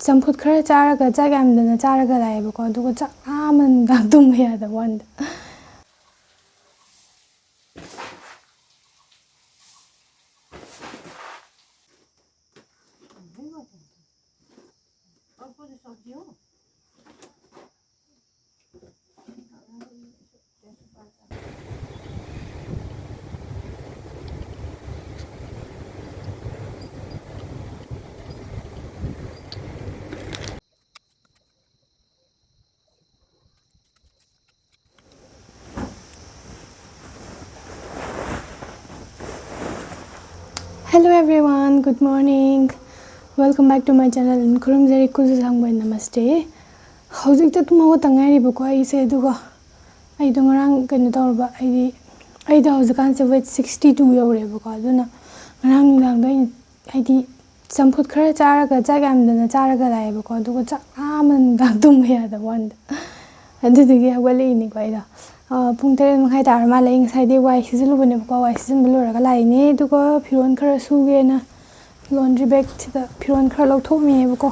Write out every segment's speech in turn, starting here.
चंफुत खरा चारगा चाक यामदना चारगा लाएबको अदुगो चाक आमन नुंदांग तुंबा यादा वानदा Hello everyone, good morning. Welcome back to my channel. Kurumjari kuzu sangbai namaste. Hojik ta tumago tangari bako ai se duga. Ai do ngarang kaino tawrba ai da hojikan se weight 62 yore bako aduna ngarang nang do ai di champut khara charaga chak yamdana charaga lae bako aduga chak aman dang tumba yada wanda. Adudigi hawali ni ko ai da. Pung tere makai tar ma lai ngasai de wai sizilu bane bako wai sizin buluraga lai ne duga phiron khara suge na laundry bag chida phiron khara lauthokmi bako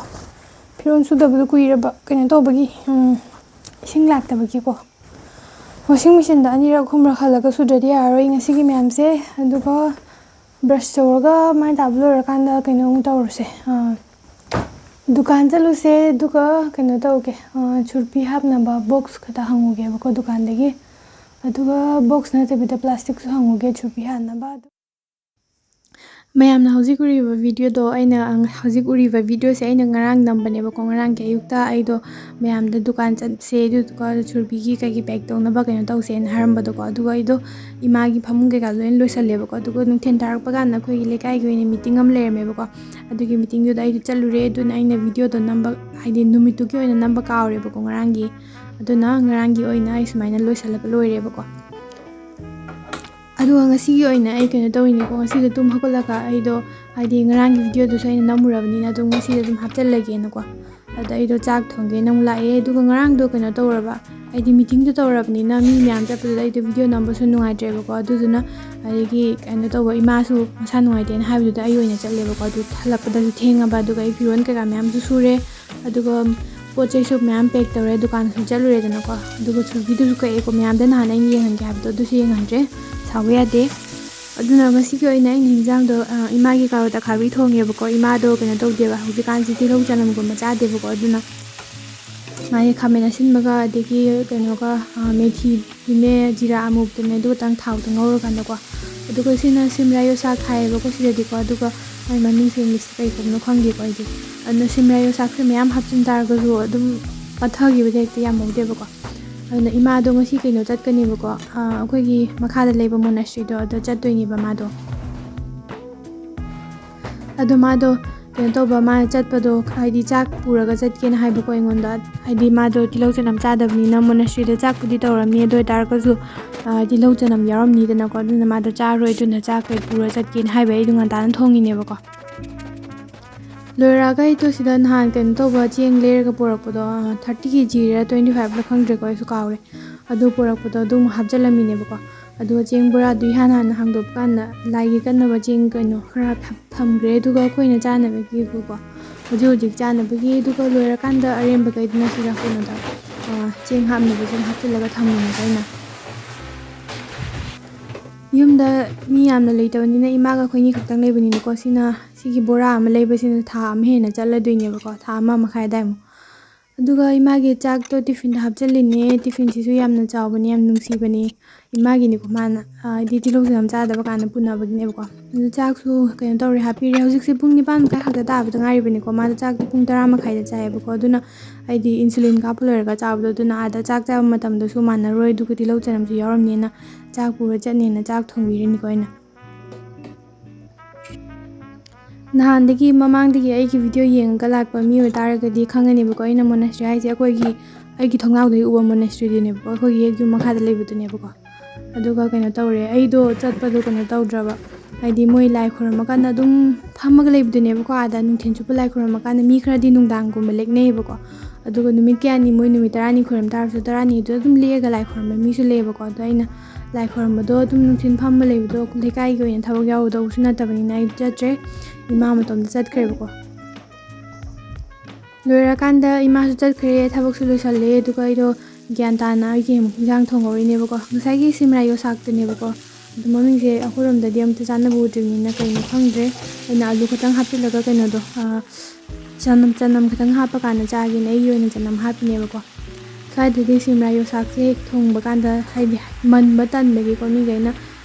phiron sudabadu kuiraba kaino tawbagi ising laktabagi ko washing machine da anira khumra khalaga sudradi yaroi ngasigi mayamse aduga brush tawraga mai tabulura kanda kaino tawruse dukan chaluse duga kaino tawge churpi hapnaba box khata hanguge bako dukan dagi aduga box na tabida plastic su hanguge churpi hanaba mayamna hojik uriba video do aina hojik uriba video se aina ngarang nambane bako ngarang ke ayukta aido mayamda dukan se du ko churpi gi kai pack tong na ba kaino tawse en haramba do ko aduga aido imagi phamung ke ka loin loisale bako aduga nungthen tarak paga na khoi lekai gi ni meeting am lerme bako adugi meeting do aido chalure du na aina video do namba aidi numitu ki oina namba kaure bako ngarang gi aduna ngarang gi oina ai sumaina loisalaga loire bako aduga ngasi gi oina ai kaino tawini ko ngasi tum hakolaga aido aidi ngarang gi video do saina namurabani na dum ngasi dum hapchalage na ko ada aido chak thongge nang lae aduga ngarang do kaino tawraba aidi meeting do tawrabani na mi myam chapda aido video number su nungai tre bako aduduna aigi kaino tawba ima su masa nungai den haibu do ai oina chatle bako adu thalakpada su thenga ba aduga ai firon ka myam su sure aduga pochai su myam pack tawre dukan su chalure dana ko aduga su video su kai ko myam den hana ngi han ga do su yang hanre sawe ade aduna ngasi ki oina hinjang do imagi ka ta khabi thonge bako ima do kaino tawde ba hujikan ji tilong chanam ko macha de bako aduna mai khamena sinbaga adegi kaino ka methi ne jira amuk ne do tang thau tang ngor kan da ko aduga sina simrayo sa khai bako sida di ko aduga mai mami se mix kai ko no khang di ko idi aduna simrayo sa khre myam hapchin tar go ru adum pathagi bade te yam mode bako aduna ima do ngasi kaino chatkani bako akoi gi makha da leiba monastery do ado chattoini ba ma do ado ma do kaino tawba ma chatpado aidi chak puraga chatkena haiba ko engonda aidi ma do tilau chanam chadabni na monastery da chak pudi tawramni do tar ko su tilau chanam yaramni dana ko aduna ma do charoi tuna chak kai pura chatkena haiba ai dunga tan thongi ne ba ko loiraga ito sida han kaino tawba cheng lerga porakpado 30 kg ra 25 la khangdre ko su kaure adu porakpado dum hapjalami ne ba ko adu cheng bora du han hangdop kanna laigi kanna ba cheng kaino khara thamgre duga koina chana ba ki ko hojik chana ba ki duga loira kanda aremba kai dina sira kono da cheng hamna ba cheng hapjalaga thamni kaina yumda mi yamna leitawni na imaga khoini khaktang leibani ko sina sigi bora ama leiba sina tha am hena challadoine ba ko tha ama makhai daimo aduga imagi chak to tiffin hapchaline tiffin sisu yamna chawbani yam nungsibani imagi ni ko mana di tilong sam chada ba kana punna ba ne ba ko adu chak su kaino tawri happy re hojik se pung 9 kai hakta ta ba ngari bani ko ma chak pung 10 makhai da chai ba ko aduna aidi insulin ka puleraga chawdo aduna ada chak cha matam do su mana roi du tilong chanam su yaramni na chak pura chane na chak thongbirini ko ina nahandagi mamangdagi aigi video yenga lakpa mi otaragadi khangani ba ko ina monastery haise aigi thongnawdai uba monastery dine ba ko yegu makha da leibu dine ba ko aduga kaino tawre aido chatpado kaino tawdraba aidi moi lai khorama kana dum phamaga leibu dine ba ko ada nungthen chupa lai khorama kana mi khradi nungdang gum leknei ba ko aduga numit kyani moi numit 10 khoram tarsu 10 do dum lega lai khorama mi su leba ko do aina lai khorama do dum nungthen phamma leibu do lekai gi oina thabak yaw do usuna tabani na chatre ima matom da chat kre ba ko ꯂꯣꯏꯔꯀꯥꯟꯗ ꯏꯃꯥꯁꯨ ꯆꯠꯈ꯭ꯔꯦ ꯊꯕꯛꯁꯨ ꯂꯣꯏꯁꯜꯂꯦ ꯑꯗꯨꯒ ꯑꯩꯗꯣ ꯒ꯭ꯌꯥꯟ ꯇꯥꯅ ꯑꯩꯒꯤ ꯑꯃꯨꯛ ꯏꯟꯖꯥꯡ ꯊꯣꯡꯍꯧꯔꯤꯅꯦꯕꯀꯣ ꯉꯁꯥꯏꯒꯤ ꯁꯤꯃꯔꯥ ꯌꯣꯡꯆꯥꯛꯇꯨꯅꯦꯕꯀꯣ ꯑꯗꯨ ꯃꯃꯤꯡꯁꯦ ꯑꯩꯈꯣꯏꯔꯣꯝꯗꯗꯤ ꯑꯝꯇ ꯆꯥꯟꯅꯕ ꯎꯗ꯭ꯔꯤꯕꯅꯤꯅ ꯀꯩꯅꯣ ꯈꯪꯗ꯭ꯔꯦ ꯑꯩꯅ ꯑꯂꯨ ꯈꯛꯇꯪ ꯍꯥꯞꯆꯤꯜꯂꯒ ꯀꯩꯅꯣꯗꯣ ꯆꯅꯝ ꯈꯤꯇꯪ ꯍꯥꯞꯄ ꯀꯥꯟꯗ ꯆꯥꯒꯦꯅ ꯑꯩꯒꯤ ꯑꯣꯏꯅ ꯆꯅꯝ ꯍꯥꯞꯄꯤꯅꯦꯕꯀோ ꯁ꯭ꯋꯥꯏꯗꯗꯤ ꯁꯤꯃꯔꯥ ꯌꯣꯡꯆꯥꯛꯁꯦ ꯊꯣꯡꯕ ꯀꯥꯟꯗ ꯍꯥꯏꯗꯤ ꯃꯟꯕ ꯇꯟꯕꯒꯤꯀꯣ ꯃꯤꯈꯩꯅ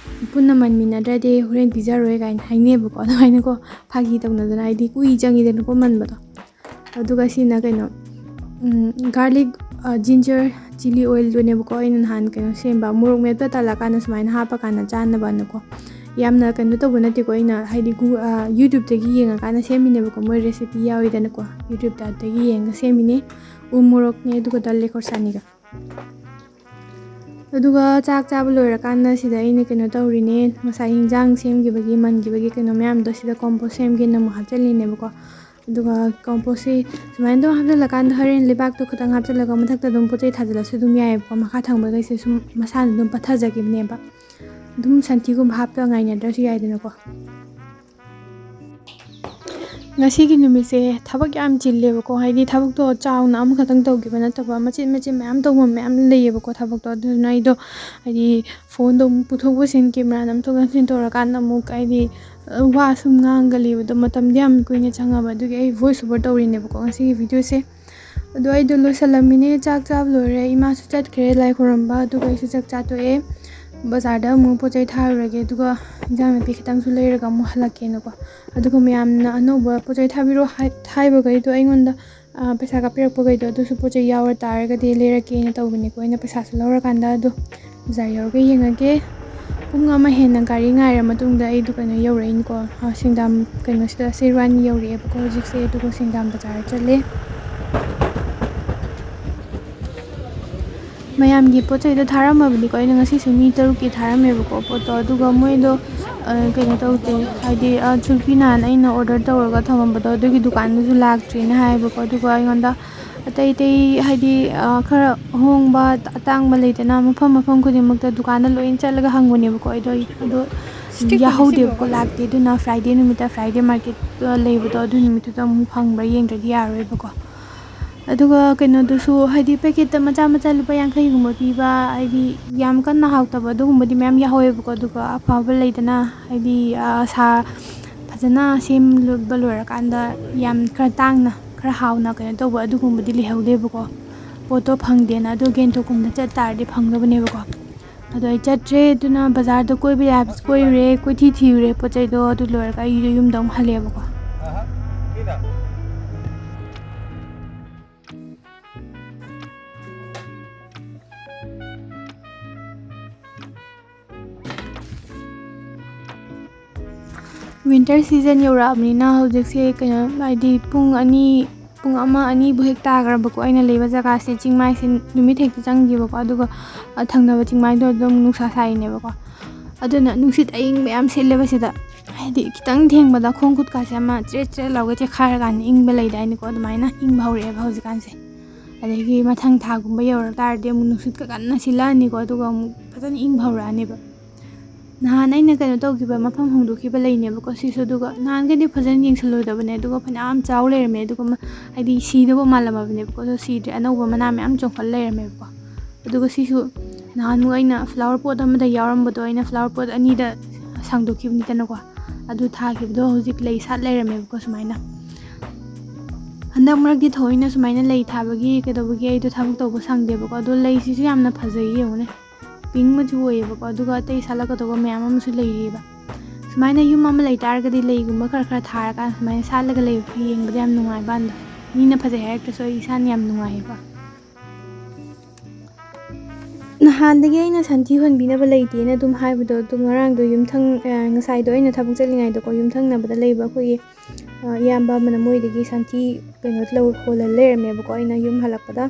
ꯄꯨꯟꯅ ꯃꯟꯃꯤꯟꯅꯗ꯭ꯔꯗꯤ ꯍꯣꯔꯦꯟ ꯄꯤꯖꯔꯣꯏ ꯀꯥꯏꯅ ꯍꯥꯏꯅꯩꯕꯀꯣ ꯑꯗꯨꯃꯥꯏꯅꯀꯣ ꯐꯥꯒꯤ ꯇꯧꯅꯗꯅ ꯍꯥꯏꯗꯤ ꯀꯨꯏ ꯆꯪꯉꯤꯗꯅꯀꯣ ꯃꯟꯕꯗꯣ ꯑꯗꯨꯒ ꯁꯤꯅ ꯀꯩꯅꯣ ꯒꯥꯔꯂꯤꯛ ꯖꯤꯟꯖꯔ ꯆꯤꯂꯤ ꯑꯣꯏꯜꯗꯨꯅꯦꯕꯀꯣ ꯑꯩꯅ ꯅꯍꯥꯟ ꯀꯩꯅꯣ ꯁꯦꯝꯕ ꯃꯣꯔꯣꯛ ꯃꯦꯠꯄ ꯇꯜꯂꯀꯥꯟꯗ ꯁꯨꯃꯥꯏꯅ ꯍꯥꯞꯄ ꯀꯥꯟꯗ ꯆꯥꯅꯕꯅꯀꯣ ꯌꯥꯝꯅ ꯀꯩꯅꯣ ꯇꯧꯕ ꯅꯠꯇꯦꯀꯣ ꯑꯩꯅ ꯍꯥꯏꯗꯤ ꯌꯨꯇ꯭ꯌꯨꯕꯇꯒꯤ ꯌꯦꯡꯉꯀꯥꯟꯗ ꯁꯦꯝꯃꯤꯅꯦꯕꯀꯣ ꯃꯣꯏ ꯔꯦꯁꯤꯄꯤ ꯌꯥꯎꯋꯤꯗꯅꯀꯣ ꯌꯨꯇ꯭ꯌꯨꯕꯇ ꯑꯗꯒꯤ ꯌꯦꯡꯉꯒ ꯁꯦꯝꯃꯤꯅꯦ ꯎ ꯃꯣꯔꯣꯛꯅꯦ ꯑꯗꯨꯒ ꯗꯜ ꯈꯣꯔꯁꯥꯅꯤꯒ ꯑꯗꯨꯒ ꯆꯥꯛ ꯆꯥꯕ ꯂꯣꯏꯔꯀꯥꯟꯗ ꯁꯤꯗ ꯑꯩꯅ ꯀꯩꯅꯣ ꯇꯧꯔꯤꯅꯦ ꯉꯁꯥꯏ ꯍꯤꯟꯖꯥꯡ ꯁꯦꯝꯈꯤꯕꯒꯤ ꯃꯟꯈꯤꯕꯒꯤ ꯀꯩꯅꯣ ꯃꯌꯥꯝꯗꯣ ꯁꯤꯗ ꯀꯣꯝꯄꯣꯁ ꯁꯦꯝꯒꯦꯅ ꯑꯃꯨꯛ ꯍꯥꯞꯆꯤꯜꯂꯤꯅꯦꯕꯀꯣ ꯑꯗꯨꯒ ꯀꯣꯝꯄꯣꯁꯁꯤ ꯁꯨꯃꯥꯏꯅ ꯑꯗꯨꯝ ꯍꯥꯞꯆꯤꯜꯂꯀꯥꯟꯗ ꯍꯣꯔꯦꯟ ꯂꯩꯕꯥꯛꯇꯣ ꯈꯤꯇꯪ ꯍꯥꯞꯆꯤꯜꯂꯒ ꯃꯊꯛꯇ ꯑꯗꯨꯝ ꯄꯣꯠ ꯆꯩ ꯊꯥꯖꯤꯜꯂꯁꯨ ꯑꯗꯨꯝ ꯌꯥꯏꯑꯕꯀꯣ ꯃꯈꯥ ꯊꯪꯕꯈꯩꯁꯦ ꯁꯨꯝ ꯃꯁꯥꯅ ꯑꯗꯨꯝ ꯄꯠꯊꯖꯈꯤꯕꯅꯦꯕ ꯑꯗꯨꯝ ꯁꯟꯊꯤꯒꯨꯝꯕ ꯍꯥꯞꯄ ꯉꯥꯏꯅꯗ꯭ꯔꯁꯨ ꯌꯥꯏꯗꯅꯀꯣ ꯉꯁꯤꯒꯤ ꯅꯨꯃꯤꯠꯁꯦ ꯊꯕꯛ ꯌꯥꯝ ꯆꯤꯜꯂꯦꯕꯀꯣ ꯍꯥꯏꯗꯤ ꯊꯕꯛꯇꯣ ꯆꯥꯎꯅ ꯑꯃꯈꯛꯇꯪ ꯇꯧꯈꯤꯕ ꯅꯠꯇꯕ ꯃꯆꯤꯠ ꯃꯌꯥꯝ ꯇꯧꯕ ꯃꯌꯥꯝ ꯂꯩꯌꯦꯕꯀꯣ ꯊꯕꯛꯇꯣ ꯑꯗꯨꯗꯨꯅ ꯑꯩꯗꯣ ꯍꯥꯏꯗꯤ ꯐꯣꯟꯗꯣ ꯑꯃꯨꯛ ꯄꯨꯊꯣꯛ ꯄꯨꯁꯤꯟ ꯀꯦꯃꯦꯔꯥ ꯅꯝꯊꯣꯛ ꯅꯝꯁꯤꯟ ꯇꯧꯔꯀꯥꯟꯗ ꯑꯃꯨꯛ ꯍꯥꯏꯗꯤ ꯋꯥ ꯁꯨꯝ ꯉꯥꯡꯒ ꯂꯩꯕꯗꯣ ꯃꯇꯝꯗꯤ ꯌꯥꯝ ꯀꯨꯏꯅ ꯆꯪꯉꯕ ꯑꯗꯨꯒꯤ ꯑꯩ ꯚꯣꯏꯁ ꯑꯣꯚꯔ ꯇꯧꯔꯤꯅꯦꯕꯀꯣ ꯉꯁꯤꯒꯤ ꯚꯤꯗꯤꯑꯣꯁꯦ ꯑꯗꯣ ꯑꯩꯗꯣ ꯂꯣꯏꯁꯜꯂꯝꯃꯤꯅꯦ ꯆꯥꯛ ꯆꯥꯕ ꯂꯣꯏꯔꯦ ꯏꯃꯥꯁꯨ ꯆꯠꯈ꯭ꯔꯦ ꯂꯥꯏ ꯈꯣꯏꯔꯝꯕ ꯑꯗꯨꯒ ꯑꯩꯁꯨ ꯆꯥꯛ ꯆꯥꯊꯣꯛꯑꯦ ꯕꯖꯥꯔꯗ ꯑꯃꯨꯛ ꯄꯣꯠ ꯆꯩ ꯊꯥꯔꯨꯔꯒꯦ ꯑꯗꯨꯒ ꯏꯟꯖꯥꯡ ꯅꯥꯄꯤ ꯈꯤꯇꯪꯁꯨ ꯂꯩꯔꯒ ꯑꯃꯨꯛ ꯍꯜꯂꯛꯀꯦꯅꯀꯣ ꯑꯗꯨꯒ ꯃꯌꯥꯝꯅ ꯑꯅꯧꯕ ꯄꯣꯠ ꯆꯩ ꯊꯥꯕꯤꯔꯣ ꯍꯥꯏꯕꯈꯩꯗꯣ ꯑꯩꯉꯣꯟꯗ ꯄꯩꯁꯥ ꯀꯥꯞꯄꯤꯔꯛꯄꯈꯩꯗꯣ ꯑꯗꯨꯁꯨ ꯄꯣꯠ ꯆꯩ ꯌꯥꯎꯔ ꯇꯥꯔꯒꯗꯤ ꯂꯩꯔꯛꯀꯦꯅ ꯇꯧꯕꯅꯤꯀꯣ ꯑꯩꯅ ꯄꯩꯁꯥꯁꯨ ꯂꯧꯔꯀꯥꯟꯗ ꯑꯗꯣ ꯕꯖꯥꯔ ꯌꯧꯔꯒ ꯌꯦꯡꯉꯒꯦ ꯄꯨꯡ ꯑꯃ ꯍꯦꯟꯅ ꯒꯥꯔꯤ ꯉꯥꯏꯔ ꯃꯇꯨꯡꯗ ꯑꯩꯗꯣ ꯀꯩꯅꯣ ꯌꯧꯔꯛꯏꯅꯤꯀꯣ ꯁꯤꯡꯗꯥꯝ ꯀꯩꯅꯣꯁꯤꯗ ꯁꯤꯔꯋꯥꯅꯤ ꯌꯧꯔꯛꯑꯦꯕꯀꯣ ꯍꯧꯖꯤꯛꯁꯦ ꯑꯗꯨꯒ ꯁꯤꯡꯗꯥꯝ ꯕꯖꯥꯔ ꯆꯠꯂꯦ ꯃꯌꯥꯝꯒꯤ ꯄꯣꯠ ꯆꯩꯗꯣ ꯊꯥꯔꯝꯃꯕꯅꯤꯀꯣ ꯑꯩꯅ ꯉꯁꯤꯁꯨ ꯃꯤ 6ꯀꯤ ꯊꯥꯔꯝꯃꯦꯕꯀꯣ ꯄꯣꯠꯇꯣ ꯑꯗꯨꯒ ꯃꯣꯏꯗꯣ ꯀꯩꯅꯣ ꯇꯧꯗꯦ ꯍꯥꯏꯗꯤ ꯆꯨꯔꯄꯤ ꯅꯍꯥꯟ ꯑꯩꯅ ꯑꯣꯔꯗꯔ ꯇꯧꯔꯒ ꯊꯝꯃꯝꯕꯗꯣ ꯑꯗꯨꯒꯤ ꯗꯨꯀꯥꯟꯗꯨꯁꯨ ꯂꯥꯛꯇ꯭ꯔꯦꯅ ꯍꯥꯏꯌꯦꯕꯀꯣ ꯑꯗꯨꯒ ꯑꯩꯉꯣꯟꯗ ꯑꯇꯩ ꯍꯥꯏꯗꯤ ꯈꯔ ꯑꯍꯣꯡꯕ ꯑꯇꯥꯡꯕ ꯂꯩꯗꯅ ꯃꯐꯝꯈꯨꯗꯤꯡꯃꯛꯇ ꯗꯨꯀꯥꯟꯗ ꯂꯣꯏ ꯆꯠꯂꯒ ꯍꯪꯕꯅꯦꯕꯀோ ꯑꯗꯣ ꯌꯥꯍꯧꯗꯦꯕꯀꯣ ꯂꯥꯛꯇꯦ ꯑꯗꯨꯅ ꯐ꯭ꯔꯥꯏꯗꯦ ꯅꯨꯃꯤꯠꯇ ꯐ꯭ꯔꯥꯏꯗꯦ ꯃꯥꯔꯀꯦꯠ ꯂꯩꯕꯗꯣ ꯑꯗꯨ ꯅꯨꯃꯤꯠꯇꯨꯗ ꯑꯃꯨꯛ ꯐꯪꯕ꯭ꯔꯥ ꯌꯦꯡꯗ꯭ꯔꯗꯤ ꯌꯥꯔꯣꯏꯕꯀꯣ ꯑꯗꯨꯒ ꯀꯩꯅꯣꯗꯨꯁꯨ ꯍꯥꯏꯗꯤ ꯄꯦꯀꯦꯠꯇ ꯃꯆꯥ ꯂꯨꯄꯥ 50ꯒꯨꯝꯕ ꯄꯤꯕ ꯍꯥꯏꯗꯤ ꯌꯥꯝ ꯀꯟꯅ ꯍꯥꯎꯇꯕ ꯑꯗꯨꯒꯨꯝꯕꯗꯤ ꯃꯌꯥꯝ ꯌꯥꯍꯧꯋꯦꯕꯀꯣ ꯑꯗꯨꯒ ꯑꯐꯕ ꯂꯩꯗꯅ ꯍꯥꯏꯗꯤ ꯐꯖꯅ ꯁꯦꯝꯕ ꯂꯣꯏꯔꯀꯥꯟꯗ ꯌꯥꯝ ꯈꯔ ꯇꯥꯡꯅ ꯈꯔ ꯍꯥꯎꯅ ꯀꯩꯅꯣ ꯇꯧꯕ ꯑꯗꯨꯒꯨꯝꯕꯗꯤ ꯂꯩꯍꯧꯗꯦꯕꯀꯣ ꯄꯣꯠꯇꯣ ꯐꯪꯗꯦꯅ ꯑꯗꯨ ꯒꯦꯡꯇꯣꯛꯀꯨꯝꯕ ꯆꯠ ꯇꯥꯔꯗꯤ ꯐꯪꯗꯕꯅꯦꯕꯀꯣ ꯑꯗꯣ ꯑꯩ ꯆꯠꯇ꯭ꯔꯦ ꯑꯗꯨꯅ ꯕꯖꯥꯔꯗ ꯀꯣꯏꯕ ꯌꯥꯕꯁꯨ ꯀꯣꯏꯔꯨꯔꯦ ꯀꯣꯏꯊꯤ ꯊꯤꯔꯨꯔꯦ ꯄꯣꯠ ꯆꯩꯗꯣ ꯑꯗꯨ ꯂꯣꯏꯔꯒ ꯑꯩꯗꯣ ꯌꯨꯝꯗ ꯑꯃꯨꯛ ꯍꯜꯂꯛꯑꯦꯕꯀꯣ ꯋꯤꯟꯇꯔ ꯁꯤꯖꯟ ꯌꯧꯔꯛꯑꯕꯅꯤꯅ ꯍꯧꯖꯤꯛꯁꯦ ꯀꯩꯅꯣ ꯍꯥꯏꯗꯤ ꯄꯨꯡ 1 2 ꯍꯦꯛ ꯇꯥꯈ꯭ꯔꯕꯀꯣ ꯑꯩꯅ ꯂꯩꯕ ꯖꯒꯥꯁꯦ ꯆꯤꯡꯃꯥꯏꯁꯦ ꯅꯨꯃꯤꯠ ꯍꯦꯛꯇ ꯆꯪꯈꯤꯕꯀꯣ ꯑꯗꯨꯒ ꯊꯪꯅꯕ ꯆꯤꯡꯃꯥꯏꯗꯣ ꯑꯗꯨꯝ ꯅꯨꯡꯁꯥ ꯁꯥꯏꯅꯦꯕꯀꯣ ꯑꯗꯨꯅ ꯅꯨꯡꯁꯤꯠ ꯑꯏꯪꯕ ꯌꯥꯝ ꯁꯤꯠꯂꯦꯕ ꯁꯤꯗ ꯍꯥꯏꯗꯤ ꯈꯤꯇꯪ ꯊꯦꯡꯕꯗ ꯈꯣꯡ ꯈꯨꯠꯀꯥꯁꯦ ꯑꯃ ꯆ꯭ꯔꯦꯠ ꯂꯥꯎꯒ ꯆꯦꯛꯈꯥꯏꯔꯀꯥꯟꯗ ꯏꯪꯕ ꯂꯩꯗꯥꯏꯅꯤꯀꯣ ꯑꯗꯨꯃꯥꯏꯅ ꯏꯪꯕ ꯍꯧꯔꯛꯑꯦꯕ ꯍꯧꯖꯤꯛꯀꯥꯟꯁꯦ ꯑꯗꯒꯤ ꯃꯊꯪ ꯊꯥꯒꯨꯝꯕ ꯌꯧꯔꯛ ꯇꯥꯔꯗꯤ ꯑꯃꯨꯛ ꯅꯨꯡꯁꯤꯠꯀ ꯀꯟꯅ ꯁꯤꯜꯂꯛꯑꯅꯤꯀꯣ ꯑꯗꯨꯒ ꯑꯃꯨꯛ ꯐꯖꯅ ꯏꯪꯕ ꯍꯧꯔꯛꯑꯅꯦꯕ ꯅꯍꯥꯟ ꯑꯩꯅ ꯀꯩꯅꯣ ꯇꯧꯈꯤꯕ ꯃꯐꯝ ꯍꯣꯡꯗꯣꯛꯈꯤꯕ ꯂꯩꯅꯦꯕꯀꯣ ꯁꯤꯁꯨ ꯑꯗꯨꯒ ꯅꯍꯥꯟꯒꯩꯗꯤ ꯐꯖꯅ ꯌꯦꯡꯁꯜꯂꯨꯗꯕꯅꯦ ꯑꯗꯨꯒ ꯐꯅꯌꯥꯝ ꯆꯥꯎ ꯂꯩꯔꯝꯃꯦ ꯑꯗꯨꯒ ꯍꯥꯏꯗꯤ ꯁꯤꯗꯧꯕ ꯃꯥꯜꯂꯝꯃꯕꯅꯦꯕꯀꯣ ꯑꯗꯣ ꯁꯤꯗ꯭ꯔꯦ ꯑꯅꯧꯕ ꯃꯅꯥ ꯃꯌꯥꯝ ꯆꯣꯡꯈꯠ ꯂꯩꯔꯝꯃꯦꯕꯀꯣ ꯑꯗꯨꯒ ꯁꯤꯁꯨ ꯅꯍꯥꯟꯃꯨꯛ ꯑꯩꯅ ꯐ꯭ꯂꯥꯋꯔ ꯄꯣꯠ ꯑꯃꯗ ꯌꯥꯎꯔꯝꯕꯗꯣ ꯑꯩꯅ ꯐ꯭ꯂꯥꯋꯔ ꯄꯣꯠ 2ꯗ ꯁꯥꯡꯗꯣꯛꯈꯤꯕꯅꯤꯗꯅꯀꯣ ꯑꯗꯨ ꯊꯥꯈꯤꯕꯗꯣ ꯍꯧꯖꯤꯛ ꯂꯩ ꯁꯥꯠ ꯂꯩꯔꯝꯃꯦꯕꯀꯣ ꯁꯨꯃꯥꯏꯅ ꯍꯟꯗꯛ ꯃꯔꯛꯇꯤ ꯊꯑꯣꯏꯅ ꯁꯨꯃꯥꯏꯅ ꯂꯩ ꯊꯥꯕꯒꯤ ꯀꯩꯗꯧꯕꯒꯤ ꯑꯩꯗꯣ ꯊꯕꯛ ꯇꯧꯕ ꯁꯪꯗꯦꯕꯀோ ꯑꯗꯣ ꯂꯩꯁꯤꯁꯨ ꯌꯥꯝꯅ ꯐꯖꯩ ꯌꯦꯡꯉꯨꯅꯦ ꯄꯤꯡ ꯃꯆꯨ ꯑꯣꯏꯌꯦꯕꯀꯣ ꯑꯗꯨꯒ ꯑꯇꯩ ꯁꯥꯠꯂꯛꯀꯗꯧꯕ ꯃꯌꯥꯝ ꯑꯃꯁꯨ ꯂꯩꯔꯤꯕ ꯁꯨꯃꯥꯏꯅ ꯌꯨꯝ ꯑꯃ ꯂꯩ ꯇꯥꯔꯒꯗꯤ ꯂꯩꯒꯨꯝꯕ ꯈꯔ ꯊꯥꯔꯀꯥꯟꯗ ꯁꯨꯃꯥꯏꯅ ꯁꯥꯠꯂꯒ ꯂꯩꯕꯁꯨ ꯌꯦꯡꯕꯗ ꯌꯥꯝ ꯅꯨꯡꯉꯥꯏꯕ ꯀꯥꯟꯗ ꯃꯤꯅ ꯐꯖꯩ ꯍꯥꯏꯔꯛꯇ꯭ꯔꯁꯨ ꯑꯩ ꯏꯁꯥꯅ ꯌꯥꯝ ꯅꯨꯡꯉꯥꯏꯌꯦꯕ ꯅꯍꯥꯟꯗꯒꯤ ꯑꯩꯅ ꯁꯟꯊꯤ ꯍꯣꯟꯕꯤꯅꯕ ꯂꯩꯇꯦꯅ ꯑꯗꯨꯝ ꯍꯥꯏꯕꯗꯣ ꯑꯗꯨꯝ ꯉꯔꯥꯡꯗꯣ ꯉꯁꯥꯏꯗꯣ ꯑꯩꯅ ꯊꯕꯛ ꯆꯠꯂꯤꯉꯩꯗꯀꯣ ꯌꯨꯝꯊꯪꯅꯕꯗ ꯂꯩꯕ ꯑꯩꯈꯣꯏꯒꯤ ꯏꯌꯥꯝꯕ ꯑꯃꯅ ꯃꯣꯏꯗꯒꯤ ꯁꯟꯊꯤ ꯀꯩꯅꯣ ꯍꯣꯜꯍꯜ ꯂꯩꯔꯝꯃꯦꯕꯀꯣ ꯑꯩꯅ ꯌꯨꯝ ꯍꯜꯂꯛꯄꯗ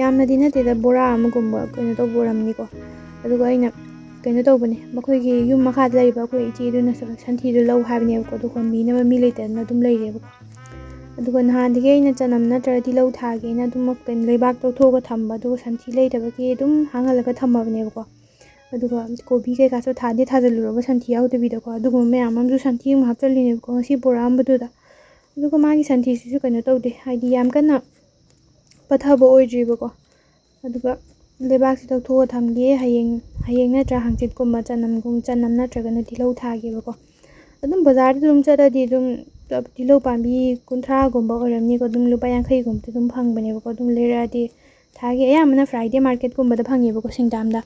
ꯌꯥꯝꯅꯗꯤ ꯅꯠꯇꯦꯗ ꯕꯣꯔꯥ ꯑꯃꯒꯨꯝꯕ ꯀꯩꯅꯣ ꯇꯧꯕ ꯑꯣꯏꯔꯝꯅꯤꯀꯣ ꯑꯗꯨꯒ ꯑꯩꯅ ꯀꯩꯅꯣ ꯇꯧꯕꯅꯦ ꯃꯈꯣꯏꯒꯤ ꯌꯨꯝ ꯃꯈꯥꯗ ꯂꯩꯕ ꯑꯩꯈꯣꯏ ꯏꯆꯦꯗꯨꯅꯁꯨ ꯁꯟꯊꯤꯗꯨ ꯂꯧ ꯍꯥꯏꯕꯅꯦꯕꯀꯣ ꯑꯗꯨ ꯍꯣꯟꯕꯤꯅꯕ ꯃꯤ ꯂꯩꯇꯗꯅ ꯑꯗꯨꯝ ꯂꯩꯔꯦꯕꯀꯣ ꯑꯗꯨꯒ ꯅꯍꯥꯟꯗꯒꯤ ꯑꯩꯅ ꯆꯅꯝ ꯅꯠꯇ꯭ꯔꯒ ꯇꯤꯜꯍꯧ ꯊꯥꯒꯦꯅ ꯑꯗꯨꯝ ꯂꯩꯕꯥꯛ ꯇꯧꯊꯣꯛꯑꯒ ꯊꯝꯕ ꯑꯗꯨꯒ ꯁꯟꯊꯤ ꯂꯩꯇꯕꯒꯤ ꯑꯗꯨꯝ ꯍꯥꯡꯍꯜꯂꯒ ꯊꯝꯃꯕꯅꯦꯕꯀꯣ ꯑꯗꯨꯒ ꯀꯣꯕꯤ ꯀꯩꯀꯥꯁꯨ ꯊꯥꯖꯤꯜꯂꯨꯔꯕ ꯁꯟꯊꯤ ꯌꯥꯎꯗꯕꯤꯗꯀꯣ ꯑꯗꯨꯒꯨꯝꯕ ꯃꯌꯥꯝ ꯑꯃꯁꯨ ꯁꯟꯊꯤ ꯑꯃꯨꯛ ꯍꯥꯞꯆꯤꯜꯂꯤꯅꯦꯕꯀꯣ ꯉꯁꯤ ꯄꯨꯔꯛꯑꯝꯕꯗꯨꯗ ꯑꯗꯨꯒ ꯃꯥꯒꯤ ꯁꯟꯊꯤꯁꯤꯁꯨ ꯀꯩꯅꯣ ꯇꯧꯗꯦ ꯍꯥꯏꯗꯤ ꯌꯥꯝ ꯀꯟꯅ ꯄꯠꯊꯕ ꯑꯣꯏꯗ꯭ꯔꯤꯕꯀꯣ ꯑꯗꯨꯒ ꯂꯩꯕꯥꯛꯁꯤ ꯇꯧꯊꯣꯛꯑ ꯊꯝꯒꯦ ꯍꯌꯦꯡ ꯅꯠꯇ꯭ꯔ ꯍꯥꯡꯆꯤꯠꯀꯨꯝꯕ ꯆꯅꯝ ꯅꯠꯇ꯭ꯔꯒꯅ ꯇꯤꯜꯍꯧ ꯊꯥꯒꯦꯕꯀꯣ ꯑꯗꯨꯝ ꯕꯖꯥꯔꯗ ꯑꯗꯨꯝ ꯆꯠꯂꯗꯤ ꯑꯗꯨꯝ ꯇꯤꯜꯍꯧ ꯄꯥꯝꯕꯤ 30ꯒꯨꯝꯕ ꯑꯣꯏꯔꯝꯅꯤꯀꯣ ꯑꯗꯨꯝ ꯂꯨꯄꯥ 50ꯒꯨꯝꯕꯗ ꯑꯗꯨꯝ ꯐꯪꯕꯅꯦꯕꯀꯣ ꯑꯗꯨꯝ ꯂꯩꯔꯛꯑꯗꯤ ꯊꯥꯒꯦ ꯑꯌꯥꯝꯕꯅ ꯐ꯭ꯔꯥꯏꯗꯦ ꯃꯥꯔꯀꯦꯠꯀꯨꯝꯕꯗ ꯐꯪꯉꯦꯕꯀꯣ ꯁꯤꯡꯗꯥꯝꯗ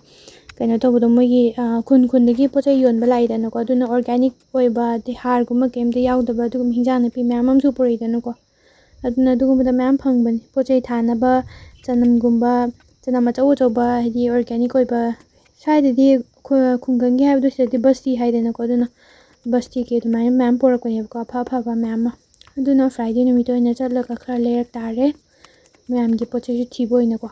ꯀꯩꯅꯣ ꯇꯧꯕꯗꯣ ꯃꯣꯏꯒꯤ ꯈꯨꯟꯗꯒꯤ ꯄꯣꯠ ꯆꯩ ꯌꯣꯟꯕ ꯂꯥꯛꯏꯗꯅꯀꯣ ꯑꯗꯨꯅ ꯑꯣꯔꯒꯥꯅꯤꯛ ꯑꯣꯏꯕ ꯑꯗꯩ ꯍꯥꯔꯒꯨꯝꯕ ꯀꯩꯝꯇ ꯌꯥꯎꯗꯕ ꯑꯗꯨꯒꯨꯝꯕ ꯍꯤꯟꯖꯥꯡ ꯅꯥꯄꯤ ꯃꯌꯥꯝ ꯑꯃꯁꯨ ꯄꯨꯔꯛꯏꯗꯅꯀꯣ ꯑꯗꯨꯅ ꯑꯗꯨꯒꯨꯝꯕꯗ ꯃꯌꯥꯝ ꯐꯪꯕꯅꯤ ꯄꯣꯠ ꯆꯩ ꯊꯥꯅꯕ ꯆꯅꯝꯒꯨꯝꯕ ꯆꯅꯝ ꯑꯆꯧꯕ ꯍꯥꯏꯗꯤ ꯑꯣꯔꯒꯥꯅꯤꯛ ꯑꯣꯏꯕ ꯁ꯭ꯋꯥꯏꯗꯗꯤ ꯈꯨꯡꯒꯪꯒꯤ ꯍꯥꯏꯕꯗꯣ ꯁꯤꯗꯗꯤ ꯕꯁꯇꯤ ꯍꯥꯏꯗꯅꯀꯣ ꯑꯗꯨꯅ ꯕꯁꯇꯤꯒꯤ ꯑꯗꯨꯃꯥꯏꯅ ꯃꯌꯥꯝ ꯄꯨꯔꯛꯄꯅꯦꯕꯀꯣ ꯑꯐꯕ ꯃꯌꯥꯝ ꯑꯃ ꯑꯗꯨꯅ ꯐ꯭ꯔꯥꯏꯗꯦ ꯅꯨꯃꯤꯠꯇ ꯑꯣꯏꯅ ꯆꯠꯂꯒ ꯈꯔ ꯂꯩꯔꯛ ꯇꯥꯔꯦ ꯃꯌꯥꯝꯒꯤ ꯄꯣꯠ ꯆꯩꯁꯨ ꯊꯤꯕ ꯑꯣꯏꯅꯀꯣ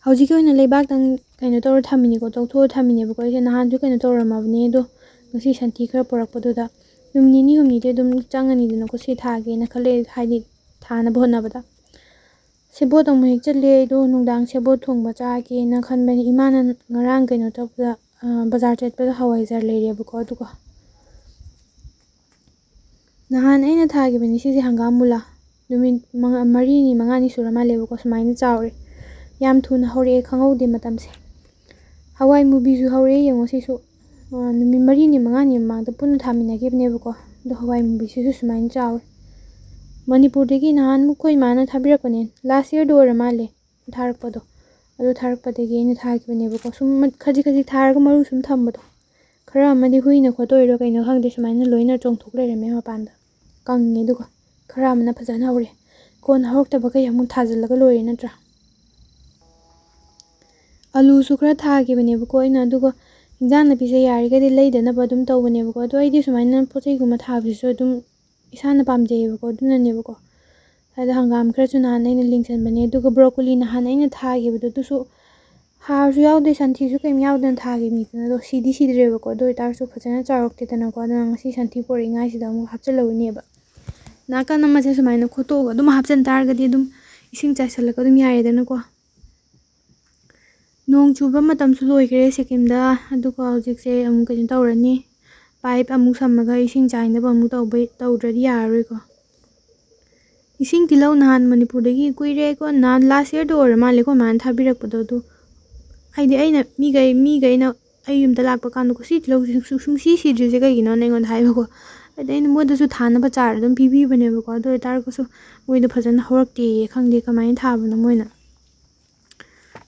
ꯍꯧꯖꯤꯛꯀꯤ ꯑꯣꯏꯅ ꯂꯩꯕꯥꯛꯇꯪ ꯀꯩꯅꯣ ꯇꯧꯔ ꯊꯝꯃꯤꯅꯤꯀꯣ ꯇꯧꯊꯣꯛꯑ ꯊꯝꯃꯤꯅꯦꯕꯀꯣ ꯑꯩꯁꯦ ꯅꯍꯥꯟꯁꯨ ꯀꯩꯅꯣ ꯇꯧꯔꯝꯃꯕꯅꯦ ꯑꯗꯣ ꯉꯁꯤ ꯁꯟꯊꯤ ꯈꯔ ꯄꯨꯔꯛꯄꯗꯨꯗ ꯅꯨꯃꯤꯠ 4-5ꯗꯤ ꯑꯗꯨꯝ ꯆꯪꯉꯅꯤꯗꯅꯀꯣ ꯁꯤ ꯊꯥꯒꯦꯅ ꯈꯜꯂꯦ ꯍꯥꯏꯗꯤ ꯊꯥꯅꯕ ꯍꯣꯠꯅꯕꯗ ꯁꯦꯕꯣꯠ ꯑꯃꯨꯛ ꯍꯦꯛ ꯆꯠꯂꯦ ꯑꯗꯣ ꯅꯨꯡꯗꯥꯡ ꯁꯦꯕꯣꯠ ꯊꯣꯡꯕ ꯆꯥꯒꯦꯅ ꯈꯟꯕꯅꯤ ꯏꯃꯥꯅ ꯉꯔꯥꯡ ꯀꯩꯅꯣ ꯇꯧꯕꯗ ꯕꯖꯥꯔ ꯆꯠꯄꯗ ꯍꯋꯥꯏꯖꯥꯔ ꯂꯩꯔꯦꯕꯀꯣ ꯑꯗꯨꯒ ꯅꯍꯥꯟ ꯑꯩꯅ ꯊꯥꯈꯤꯕꯅꯤ ꯁꯤꯁꯦ ꯍꯪꯒꯥꯝ ꯃꯨꯂꯥ ꯅꯨꯃꯤꯠ 4-5ꯅꯤ ꯁꯨꯔ ꯃꯥꯜꯂꯦꯕꯀꯣ ꯁꯨꯃꯥꯏꯅ ꯆꯥꯎꯔꯦ ꯌꯥꯝ ꯊꯨꯅ ꯍꯧꯔꯛꯑꯦ ꯈꯪꯍꯧꯗꯦ ꯃꯇꯝꯁꯦ ꯍꯋꯥꯏ ꯃꯨꯕꯤꯁꯨ ꯍꯧꯔꯛꯑꯦ ꯌꯦꯡꯉꯣ ꯁꯤꯁꯨ ꯅꯨꯃꯤꯠ 4-5ꯅꯤ ꯃꯃꯥꯡꯗ ꯄꯨꯟꯅ ꯊꯥꯃꯤꯟꯅꯈꯤꯕꯅꯦꯕꯀꯣ ꯑꯗꯣ ꯍꯋꯥꯏ ꯃꯨꯕꯤꯁꯤꯁꯨ ꯁꯨꯃꯥꯏꯅ ꯆꯥꯎꯋꯦ ꯃꯅꯤꯄꯨꯔꯗꯒꯤ ꯅꯍꯥꯟꯃꯨꯛ ꯑꯩꯈꯣꯏ ꯏꯃꯥꯅ ꯊꯥꯕꯤꯔꯛꯄꯅꯦ ꯂꯥꯁ ꯌꯔꯗ ꯑꯣꯏꯔ ꯃꯥꯜꯂꯦ ꯊꯥꯔꯛꯄꯗꯣ ꯑꯗꯨ ꯊꯥꯔꯛꯄꯗꯒꯤ ꯑꯩꯅ ꯊꯥꯈꯤꯕꯅꯦꯕꯀꯣ ꯁꯨꯝ ꯈꯖꯤꯛ ꯊꯥꯔꯒ ꯃꯔꯨ ꯁꯨꯝ ꯊꯝꯕꯗꯣ ꯈꯔ ꯑꯃꯗꯤ ꯍꯨꯏꯅ ꯈꯣꯠꯇꯣꯏꯔꯣ ꯀꯩꯅꯣ ꯈꯪꯗꯦ ꯁꯨꯃꯥꯏꯅ ꯂꯣꯏꯅ ꯆꯣꯡꯊꯣꯛ ꯂꯩꯔꯝꯃꯦ ꯃꯄꯥꯟꯗ ꯀꯪꯉꯦ ꯑꯗꯨꯒ ꯈꯔ ꯑꯃꯅ ꯐꯖꯅ ꯍꯧꯔꯦ ꯀꯣꯟꯅ ꯍꯧꯔꯛꯇꯕꯈꯩ ꯑꯃꯨꯛ ꯊꯥꯖꯤꯜꯂꯒ ꯂꯣꯏꯔꯦ ꯅꯠꯇ꯭ꯔꯥ ꯑꯂꯨꯁꯨ ꯈꯔ ꯊꯥꯈꯤꯕꯅꯦꯕꯀꯣ ꯑꯩꯅ ꯑꯗꯨꯒ ꯏꯟꯖꯥꯡ ꯅꯥꯄꯤꯁꯦ ꯌꯥꯔꯤꯈꯩꯗꯤ ꯂꯩꯗꯅꯕ ꯑꯗꯨꯝ ꯇꯧꯕꯅꯦꯕꯀꯣ ꯑꯗꯣ ꯑꯩꯗꯤ ꯁꯨꯃꯥꯏꯅ ꯄꯣꯠ ꯆꯩꯒꯨꯝꯕ ꯊꯥꯕꯁꯤꯁꯨ ꯑꯗꯨꯝ ꯏꯁꯥꯅ ꯄꯥꯝꯖꯩꯌꯦꯕꯀꯣ ꯑꯗꯨꯅꯅꯦꯕꯀꯣ ꯍꯥꯏꯗꯤ ꯍꯪꯒꯥꯝ ꯈꯔꯁꯨ ꯅꯍꯥꯟ ꯑꯩꯅ ꯂꯤꯡꯁꯟꯕꯅꯦ ꯑꯗꯨꯒ ꯕ꯭ꯔꯣꯀꯣꯂꯤ ꯅꯍꯥꯟ ꯑꯩꯅ ꯊꯥꯈꯤꯕꯗꯣ ꯑꯗꯨꯁꯨ ꯍꯥꯔꯁꯨ ꯌꯥꯎꯗꯦ ꯁꯟꯊꯤꯁꯨ ꯀꯩꯝ ꯌꯥꯎꯗꯅ ꯊꯥꯈꯤꯕꯅꯤꯗꯅ ꯑꯗꯣ ꯁꯤꯗ꯭ꯔꯦꯕꯀꯣ ꯑꯗꯨ ꯑꯣꯏꯇꯥꯔꯁꯨ ꯐꯖꯅ ꯆꯥꯎꯔꯛꯇꯦꯗꯅꯀꯣ ꯑꯗꯨꯅ ꯉꯁꯤ ꯁꯟꯊꯤ ꯄꯣꯔꯛꯏꯉꯥꯏꯁꯤꯗ ꯑꯃꯨꯛ ꯍꯥꯞꯆꯤꯜꯂꯧꯅꯦꯕ ꯅꯥꯀꯟ ꯑꯃꯁꯦ ꯁꯨꯃꯥꯏꯅ ꯈꯣꯠꯇꯣꯛꯑꯒ ꯑꯗꯨꯝ ꯍꯥꯞꯆꯤꯟ ꯇꯥꯔꯒꯗꯤ ꯑꯗꯨꯝ ꯏꯁꯤꯡ ꯆꯥꯏꯁꯤꯜꯂꯒ ꯑꯗꯨꯝ ꯌꯥꯏꯌꯦꯗꯅꯀꯣ ꯅꯣꯡ ꯆꯨꯕ ꯃꯇꯝꯁꯨ ꯂꯣꯏꯈ꯭ꯔꯦ ꯁꯤꯀꯤꯝꯗ ꯑꯗꯨꯒ ꯍꯧꯖꯤꯛꯁꯦ ꯑꯃꯨꯛ ꯀꯩꯅꯣ ꯇꯧꯔꯅꯤ ꯄꯥꯏꯞ ꯑꯃꯨꯛ ꯁꯝꯃꯒ ꯏꯁꯤꯡ ꯆꯥꯏꯅꯕ ꯑꯃꯨꯛ ꯇꯧꯗ꯭ꯔꯗꯤ ꯌꯥꯔꯔꯣꯏꯀꯣ ꯏꯁꯤꯡ ꯇꯤꯜꯍꯧ ꯅꯍꯥꯟ ꯃꯅꯤꯄꯨꯔꯗꯒꯤ ꯀꯨꯏꯔꯦꯀꯣ ꯅꯍꯥꯟ ꯂꯥꯁ ꯌꯔꯗ ꯑꯣꯏꯔ ꯃꯥꯜꯂꯦꯀꯣ ꯃꯥꯅ ꯊꯥꯕꯤꯔꯛꯄꯗꯣ ꯑꯗꯨ ꯍꯥꯏꯗꯤ ꯑꯩꯅ ꯃꯤꯒꯩꯅ ꯑꯩ ꯌꯨꯝꯗ ꯂꯥꯛꯄ ꯀꯥꯟꯗ ꯁꯤ ꯇꯤꯜꯍꯧꯁꯤ ꯁꯤꯗ꯭ꯔꯤꯁꯦ ꯀꯩꯒꯤꯅꯣꯅ ꯑꯩꯉꯣꯟꯗ ꯍꯥꯏꯕꯀꯣ ꯑꯗꯩ ꯑꯩꯅ ꯃꯣꯏꯗꯁꯨ ꯊꯥꯅꯕ ꯆꯥꯔ ꯑꯗꯨꯝ ꯄꯤꯕꯤꯕꯅꯦꯕꯀꯣ ꯑꯗꯨ ꯑꯣꯏꯇꯥꯔꯒꯁꯨ ꯃꯣꯏꯗꯣ ꯐꯖꯅ ꯍꯧꯔꯛꯇꯦꯌꯦ ꯈꯪꯗꯦ ꯀꯃꯥꯏꯅ ꯊꯥꯕꯅꯣ ꯃꯣꯏꯅ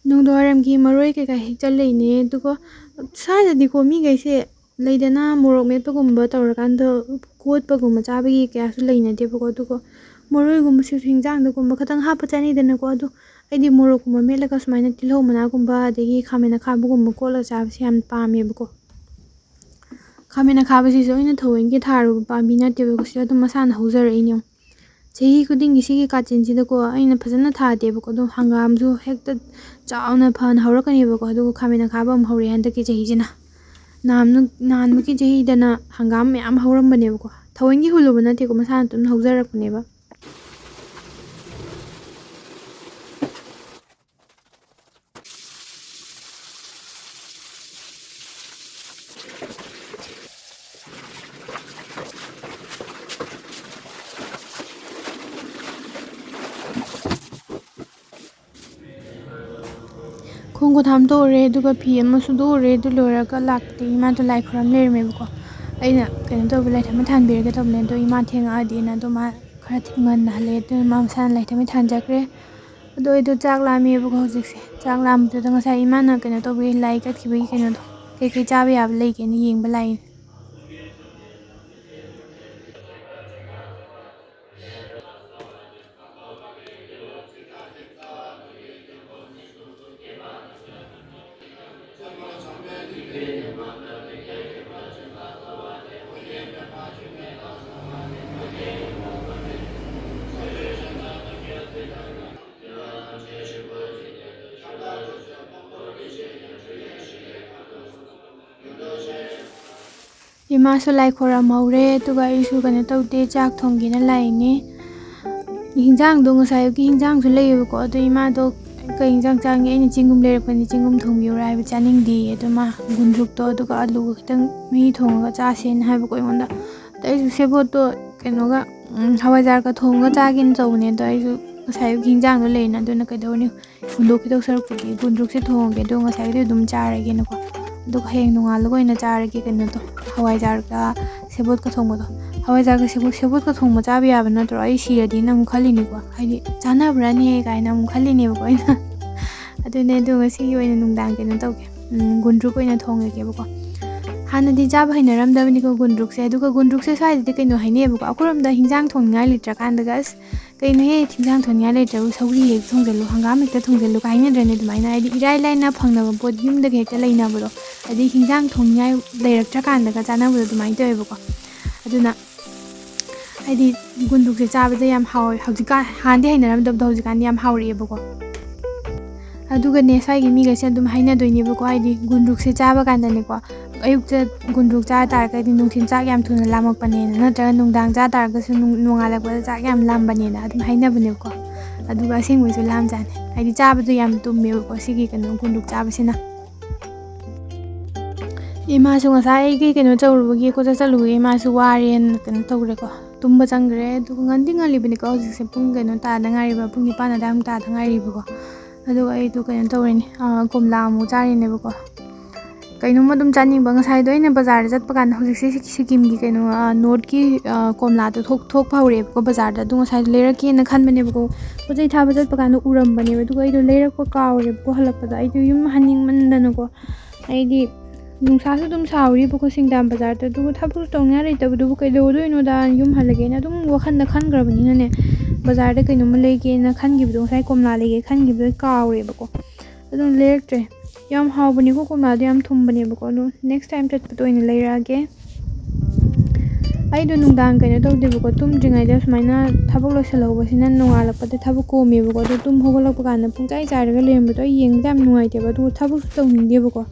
ꯅꯨꯡꯗꯥꯡꯋꯥꯏꯔꯝꯒꯤ ꯃꯔꯣꯏ ꯀꯩꯀꯥ ꯍꯦꯛꯆꯜꯂꯛꯏꯅꯦ ꯑꯗꯨꯒ ꯁ꯭ꯋꯥꯏꯗꯗꯤꯀꯣ ꯃꯤꯈꯩꯁꯦ ꯂꯩꯗꯅ ꯃꯣꯔꯣꯛ ꯃꯦꯠꯄꯒꯨꯝꯕ ꯇꯧꯔꯀꯥꯟꯗ ꯀꯣꯠꯄꯒꯨꯝꯕ ꯆꯥꯕꯒꯤ ꯀꯌꯥꯁꯨ ꯂꯩꯅꯗꯦꯕꯀꯣ ꯑꯗꯨꯒ ꯃꯔꯣꯏꯒꯨꯝꯕꯁꯤꯁꯨ ꯍꯤꯟꯖꯥꯡꯗꯒꯨꯝꯕ ꯈꯤꯇꯪ ꯍꯥꯞꯄ ꯆꯥꯅꯩꯗꯅꯀꯣ ꯑꯗꯣ ꯑꯩꯗꯤ ꯃꯣꯔꯣꯛꯀꯨꯝꯕ ꯃꯦꯠꯂꯒ ꯁꯨꯃꯥꯏꯅ ꯇꯤꯜꯍꯧ ꯃꯅꯥꯒꯨꯝꯕ ꯑꯗꯒꯤ ꯈꯥꯃꯦꯟ ꯑꯈꯥꯕꯒꯨꯝꯕ ꯀꯣꯠꯂꯒ ꯆꯥꯕꯁꯦ ꯌꯥꯝ ꯄꯥꯝꯃꯦꯕꯀꯣ ꯈꯥꯃꯦꯟ ꯑꯈꯥꯕꯁꯤꯁꯨ ꯑꯩꯅ ꯊꯑꯣꯏꯀꯤ ꯊꯥꯔꯨꯕ ꯄꯥꯝꯕꯤ ꯅꯠꯇꯦꯕꯀꯣ ꯁꯤꯗ ꯑꯗꯨꯝ ꯃꯁꯥꯅ ꯍꯧꯖꯔꯛꯏꯅꯦ ꯆꯍꯤ ꯈꯨꯗꯤꯡꯒꯤ ꯁꯤꯒꯤ ꯀꯥꯆꯤꯟꯁꯤꯗꯀꯣ ꯑꯩꯅ ꯐꯖꯅ ꯊꯥꯗꯦꯕꯀꯣ ꯑꯗꯨꯝ ꯍꯪꯒꯥꯝꯁꯨ ꯍꯦꯛꯇ ꯆꯥꯎꯅ ꯐꯅ ꯍꯧꯔꯛꯀꯅꯦꯕꯀꯣ ꯑꯗꯨꯒ ꯈꯥꯃꯦꯟ ꯑꯈꯥꯕ ꯑꯃ ꯍꯧꯔꯛꯑꯦ ꯍꯟꯗꯛꯀꯤ ꯆꯍꯤꯁꯤꯅ ꯅꯍꯥꯟꯃꯨꯛꯀꯤ ꯆꯍꯤꯗꯅ ꯍꯪꯒꯥꯝ ꯃꯌꯥꯝ ꯍꯧꯔꯝꯕꯅꯦꯕꯀꯣ ꯊꯑꯣꯏꯀꯤ ꯍꯨꯜꯂꯨꯕ ꯅꯠꯇꯦꯀꯣ ꯃꯁꯥꯅ ꯑꯗꯨꯝ ꯍꯧꯖꯔꯛꯄꯅꯦꯕ ꯈꯣꯡ ꯈꯨꯠ ꯍꯥꯝꯗꯣꯛꯎꯔꯦ ꯑꯗꯨꯒ ꯐꯤ ꯑꯃ ꯁꯨꯗꯣꯛꯎꯔꯦ ꯑꯗꯨ ꯂꯣꯏꯔꯒ ꯂꯥꯛꯄꯗꯒꯤ ꯏꯃꯥꯗꯣ ꯂꯥꯏ ꯈꯨꯔꯝ ꯂꯩꯔꯝꯃꯦꯕꯀꯣ ꯑꯩꯅ ꯀꯩꯅꯣ ꯇꯧꯕ ꯂꯥꯏ ꯊꯥꯃꯩ ꯊꯥꯟꯕꯤꯔꯒꯦ ꯇꯧꯕꯅꯦ ꯑꯗꯣ ꯏꯃꯥ ꯊꯦꯡꯉꯛꯑꯗꯤꯅ ꯑꯗꯣ ꯃꯥ ꯈꯔ ꯉꯟꯅ ꯍꯜꯂꯛꯑꯦ ꯑꯗꯨꯅ ꯃꯥ ꯃꯁꯥꯅ ꯂꯥꯏ ꯊꯥꯃꯩ ꯊꯥꯟꯖꯈ꯭ꯔꯦ ꯑꯗꯣ ꯑꯩꯗꯣ ꯆꯥꯛ ꯂꯥꯝꯃꯦꯕꯀꯣ ꯍꯧꯖꯤꯛꯁꯦ ꯆꯥꯛ ꯂꯥꯝꯕꯗꯨꯗ ꯉꯁꯥꯏ ꯏꯃꯥꯅ ꯀꯩꯅꯣ ꯇꯧꯕꯒꯤ ꯂꯥꯏ ꯀꯠꯈꯤꯕꯒꯤ ꯀꯩꯅꯣꯗꯣ ꯀꯩꯀꯩ ꯆꯥꯕ ꯌꯥꯕ ꯂꯩꯒꯦꯅ ꯌꯦꯡꯕ ꯂꯥꯛꯏꯅꯦ ꯏꯃꯥꯁꯨ ꯂꯥꯏ ꯈꯣꯏꯔꯝꯍꯧꯔꯦ ꯑꯗꯨꯒ ꯑꯩꯁꯨ ꯀꯩꯅꯣ ꯇꯧꯗꯦ ꯆꯥꯛ ꯊꯣꯡꯒꯦꯅ ꯂꯥꯛꯏꯅꯦ ꯍꯤꯟꯖꯥꯡꯗꯣ ꯉꯁꯥꯏ ꯑꯌꯨꯛꯀꯤ ꯍꯤꯟꯖꯥꯡꯁꯨ ꯂꯩꯌꯦꯕꯀꯣ ꯑꯗꯣ ꯏꯃꯥꯗꯣ ꯀꯩ ꯍꯤꯟꯖꯥꯡ ꯆꯥꯡꯒꯦ ꯑꯩꯅ ꯆꯦꯡꯒꯨꯝ ꯂꯩꯔꯛꯄꯅꯤ ꯆꯦꯡꯒꯨꯝ ꯊꯣꯡꯕꯤꯌꯨꯔꯥ ꯍꯥꯏꯕ ꯆꯥꯅꯤꯡꯗꯦ ꯑꯗꯣ ꯃꯥ ꯒꯨꯟꯗ꯭ꯔꯨꯛꯇꯣ ꯑꯗꯨꯒ ꯑꯂꯨꯒ ꯈꯤꯇꯪ ꯃꯍꯤ ꯊꯣꯡꯉꯒ ꯆꯥꯁꯦꯅ ꯍꯥꯏꯕꯀꯣ ꯑꯩꯉꯣꯟꯗ ꯑꯗ ꯑꯩꯁꯨ ꯁꯦꯕꯣꯠꯇꯣ ꯀꯩꯅꯣꯒ ꯍꯋꯥꯏꯖꯥꯔꯒ ꯊꯣꯡꯉꯒ ꯆꯥꯒꯦꯅ ꯇꯧꯕꯅꯦ ꯑꯗꯣ ꯑꯩꯁꯨ ꯉꯁꯥꯏ ꯍꯤꯟꯖꯥꯡꯗꯣ ꯂꯩꯅ ꯑꯗꯨꯅ ꯀꯩꯗꯧꯔꯅꯤ ꯍꯨꯟꯗꯣꯛꯈꯤꯗꯧ ꯁꯔꯨꯛꯄꯨꯗꯤ ꯒꯨꯟꯗ꯭ꯔꯨꯛꯁꯦ ꯊꯣꯡꯉꯒꯦ ꯑꯗꯣ ꯉꯁꯥꯏꯗꯤ ꯑꯗꯨꯝ ꯆꯥꯔꯒꯦꯅꯀꯣ ꯑꯗꯨꯒ ꯍꯌꯦꯡ ꯅꯣꯡꯉꯥꯜꯂꯒ ꯑꯣꯏꯅ ꯆꯥꯔꯒꯦ ꯀꯩꯅꯣꯗꯣ ꯍꯋꯥꯏꯖꯥꯔꯒ ꯁꯦꯕꯣꯠꯀ ꯊꯣꯡꯕꯗꯣ ꯍꯋꯥꯏꯖꯥꯔꯒ ꯁꯦꯕꯣꯠꯀ ꯊꯣꯡꯕ ꯆꯥꯕ ꯌꯥꯕ ꯅꯠꯇ꯭ꯔꯣ ꯑꯩ ꯁꯤꯔꯗꯤꯅ ꯑꯃꯨꯛ ꯈꯜꯂꯤꯅꯤꯀꯣ ꯍꯥꯏꯗꯤ ꯆꯥꯅꯕ꯭ꯔꯅꯦ ꯀꯥꯏꯅ ꯑꯃꯨꯛ ꯈꯜꯂꯤꯅꯦꯕꯀꯣ ꯑꯩꯅ ꯑꯗꯨꯅꯦ ꯑꯗꯣ ꯉꯁꯤꯒꯤ ꯑꯣꯏꯅ ꯅꯨꯡꯗꯥꯡ ꯀꯩꯅꯣ ꯇꯧꯒꯦ ꯒꯨꯟꯗ꯭ꯔꯨꯛ ꯑꯣꯏꯅ ꯊꯣꯡꯉꯒꯦꯕꯀꯣ ꯍꯥꯟꯅꯗꯤ ꯆꯥꯕ ꯍꯩꯅꯔꯝꯗꯕꯅꯤꯀꯣ ꯒꯨꯟꯗ꯭ꯔꯨꯛꯁꯦ ꯑꯗꯨꯒ ꯒꯨꯟꯗ꯭ꯔꯨꯛꯁꯦ ꯁ꯭ꯋꯥꯏꯗꯗꯤ ꯀꯩꯅꯣ ꯍꯥꯏꯅꯩꯌꯦꯕꯀோ ꯑꯩꯈꯣꯏꯔꯣꯝꯗ ꯍꯤꯟꯖꯥꯡ ꯊꯣꯡꯅꯤꯡꯉꯥꯏ ꯂꯩꯇ꯭ꯔꯀꯥꯟꯗꯒ ꯑꯁ ꯀꯩꯅꯣꯍꯦ ꯍꯤꯟꯖꯥꯡ ꯊꯣꯡꯅꯤꯡꯉꯥꯏ ꯂꯩꯇ꯭ꯔꯕꯨ ꯁꯧꯒ꯭ꯔꯤ ꯍꯦꯛ ꯊꯣꯡꯖꯤꯜꯂꯨ ꯍꯪꯒꯥꯝ ꯍꯦꯛꯇ ꯊꯣꯡꯖꯤꯜꯂꯨ ꯍꯥꯏꯅꯗ꯭ꯔꯅꯦ ꯑꯗꯨꯃꯥꯏꯅ ꯍꯥꯏꯗꯤ ꯏꯔꯥꯏ ꯂꯥꯏꯅ ꯐꯪꯅꯕ ꯄꯣꯠ ꯌꯨꯝꯗꯒ ꯍꯦꯛꯇ ꯂꯩꯅꯕꯗꯣ ꯑꯗꯩ ꯍꯤꯟꯖꯥꯡ ꯊꯣꯡꯅꯤꯡꯉꯥꯏ ꯂꯩꯔꯛꯇ꯭ꯔꯀꯥꯟꯗꯒ ꯆꯥꯅꯕꯗꯣ ꯑꯗꯨꯃꯥꯏꯅ ꯇꯧꯋꯦꯕꯀꯣ ꯑꯗꯨꯅ ꯍꯥꯏꯗꯤ ꯒꯨꯟꯗ꯭ꯔꯨꯛꯁꯦ ꯆꯥꯕꯗ ꯌꯥꯝ ꯍꯥꯎꯋꯦ ꯍꯧꯖꯤꯛꯀꯥꯟ ꯍꯥꯟꯅꯗꯤ ꯍꯩꯅꯔꯝꯗꯕꯗꯣ ꯍꯧꯖꯤꯛꯀꯥꯟꯗꯤ ꯌꯥꯝ ꯍꯥꯎꯔꯛꯑꯦꯕꯀꯣ ꯑꯗꯨꯒꯅꯦ ꯁ꯭ꯋꯥꯏꯒꯤ ꯃꯤꯒꯩꯁꯦ ꯑꯗꯨꯝ ꯍꯥꯏꯅꯗꯣꯏꯅꯦꯕꯀꯣ ꯍꯥꯏꯗꯤ ꯒꯨꯟꯗ꯭ꯔꯨꯛꯁꯦ ꯆꯥꯕ ꯀꯥꯟꯗꯅꯦꯀꯣ ꯑꯌꯨꯛꯇ ꯒꯨꯟꯗ꯭ꯔꯨꯛ ꯆꯥ ꯇꯥꯔꯒꯗꯤ ꯅꯨꯡꯊꯤꯟ ꯆꯥꯛ ꯌꯥꯝ ꯊꯨꯅ ꯂꯥꯝꯃꯛꯄꯅꯦꯅ ꯅꯠꯇ꯭ꯔꯒ ꯅꯨꯡꯗꯥꯡ ꯆꯥ ꯇꯥꯔꯒꯁꯨ ꯅꯣꯡꯉꯥꯜꯂꯛꯄꯗ ꯆꯥꯛ ꯌꯥꯝ ꯂꯥꯝꯕꯅꯦꯅ ꯑꯗꯨꯝ ꯍꯥꯏꯅꯕꯅꯦꯕꯀꯣ ꯑꯗꯨꯒ ꯑꯁꯦꯡꯕꯩꯁꯨ ꯂꯥꯝꯖꯥꯠꯅꯦ ꯍꯥꯏꯗꯤ ꯆꯥꯕꯗꯣ ꯌꯥꯝ ꯇꯨꯝꯃꯦꯕꯀꯣ ꯁꯤꯒꯤ ꯀꯩꯅꯣ ꯒꯨꯟꯗ꯭ꯔꯨꯛ ꯆꯥꯕꯁꯤꯅ ꯏꯃꯥꯁꯨ ꯉꯁꯥꯏ ꯑꯩꯒꯤ ꯀꯩꯅꯣ ꯇꯧꯔꯨꯕꯒꯤ ꯀꯣꯆꯠ ꯆꯠꯂꯨꯕꯒꯤ ꯏꯃꯥꯁꯨ ꯋꯥꯔꯦꯅ ꯀꯩꯅꯣ ꯇꯧꯈ꯭ꯔꯦꯀꯣ ꯇꯨꯝꯕ ꯆꯪꯈ꯭ꯔꯦ ꯑꯗꯨꯒ ꯉꯟꯗꯤ ꯉꯜꯂꯤꯕꯅꯤꯀꯣ ꯍꯧꯖꯤꯛꯁꯦ ꯄꯨꯡ ꯀꯩꯅꯣ ꯇꯥꯗ ꯉꯥꯏꯔꯤꯕ ꯄꯨꯡ 9 ꯑꯗꯥꯏꯃꯨꯛ ꯇꯥꯗ ꯉꯥꯏꯔꯤꯕꯀꯣ ꯑꯗꯨꯒ ꯑꯩꯗꯣ ꯀꯩꯅꯣ ꯇꯧꯔꯤꯅꯦ ꯀꯣꯝꯂꯥ ꯑꯃꯨꯛ ꯆꯥꯔꯤꯅꯦꯕꯀꯣ ꯀꯩꯅꯣꯝꯃ ꯑꯗꯨꯝ ꯆꯥꯅꯤꯡꯕ ꯉꯁꯥꯏꯗꯣ ꯑꯩꯅ ꯕꯖꯥꯔꯗ ꯆꯠꯄ ꯀꯥꯟꯗ ꯍꯧꯖꯤꯛꯁꯦ ꯁꯤꯀꯤꯝꯒꯤ ꯀꯩꯅꯣ ꯅꯣꯔꯠꯀꯤ ꯀꯣꯝꯂꯥꯗꯣ ꯊꯣꯛꯄ ꯍꯧꯔꯛꯑꯦꯕꯀꯣ ꯕꯖꯥꯔꯗ ꯑꯗꯣ ꯉꯁꯥꯏꯗꯣ ꯂꯩꯔꯛꯀꯦꯅ ꯈꯟꯕꯅꯦꯕꯀோ ꯄꯣꯠ ꯆꯩ ꯊꯥꯕ ꯆꯠꯄ ꯀꯥꯟꯗ ꯎꯔꯝꯕꯅꯦꯕ ꯑꯗꯨꯒ ꯑꯩꯗꯣ ꯂꯩꯔꯛꯄ ꯀꯥꯎꯔꯦꯕꯀꯣ ꯍꯜꯂꯛꯄꯗ ꯑꯩꯗꯣ ꯌꯨꯝ ꯍꯟꯅꯤꯡꯃꯟꯗꯅꯀꯣ ꯑꯩꯗꯤ ꯅꯨꯡꯁꯥꯁꯨ ꯑꯗꯨꯝ ꯁꯥꯎꯔꯤꯕꯀꯣ ꯁꯤꯡꯗꯥꯝ ꯕꯖꯥꯔꯗ ꯑꯗꯨꯒ ꯊꯕꯛꯁꯨ ꯇꯧꯅꯤꯡꯉꯥꯏ ꯂꯩꯇꯕꯗꯨꯕꯨ ꯀꯩꯗꯧꯗꯣꯏꯅꯣꯗ ꯌꯨꯝ ꯍꯜꯂꯒꯦꯅ ꯑꯗꯨꯝ ꯋꯥꯈꯜꯗ ꯈꯟꯈ꯭ꯔꯕꯅꯤꯅꯅꯦ ꯕꯖꯥꯔꯗ ꯀꯩꯅꯣꯝꯃ ꯂꯩꯒꯦꯅ ꯈꯟꯈꯤꯕꯗꯣ ꯉꯁꯥꯏ ꯀꯣꯝꯂꯥ ꯂꯩꯒꯦ ꯈꯟꯈꯤꯕꯗꯣ ꯀꯥꯎꯔꯦꯕꯀോ ꯑꯗꯨꯝ ꯂꯩꯔꯛꯇ꯭ꯔꯦ ꯌꯥꯝ ꯍꯥꯎꯕꯅꯤꯀꯣ ꯀꯣꯝꯂꯥꯗꯣ ꯌꯥꯝ ꯊꯨꯝꯕꯅꯦꯕꯀꯣ ꯑꯗꯣ ꯅꯦꯛꯁ ꯇꯥꯏꯝ ꯆꯠꯄꯗ ꯑꯣꯏꯅ ꯂꯩꯔꯛꯑꯒꯦ ꯑꯩꯗꯣ ꯅꯨꯡꯗꯥꯡ ꯀꯩꯅꯣ ꯇꯧꯗꯦꯕꯀꯣ ꯇꯨꯝꯗ꯭ꯔꯤꯉꯩꯗ ꯁꯨꯃꯥꯏꯅ ꯊꯕꯛ ꯂꯣꯏꯁꯤꯜꯍꯧꯕꯁꯤꯅ ꯅꯣꯡꯉꯥꯜꯂꯛꯄꯗ ꯊꯕꯛ ꯀꯣꯝꯃꯦꯕꯀꯣ ꯑꯗꯣ ꯇꯨꯝ ꯍꯧꯒꯠꯂꯛꯄ ꯀꯥꯟꯗ ꯄꯨꯡꯆꯥꯏ ꯆꯥꯏꯔꯒ ꯂꯩꯔꯝꯕꯗꯣ ꯑꯩ ꯌꯦꯡꯕꯗ ꯌꯥꯝ ꯅꯨꯡꯉꯥꯏꯇꯦꯕ ꯑꯗꯨꯒ ꯊꯕꯛꯁꯨ ꯇꯧꯅꯤꯡꯗꯦꯕꯀꯣ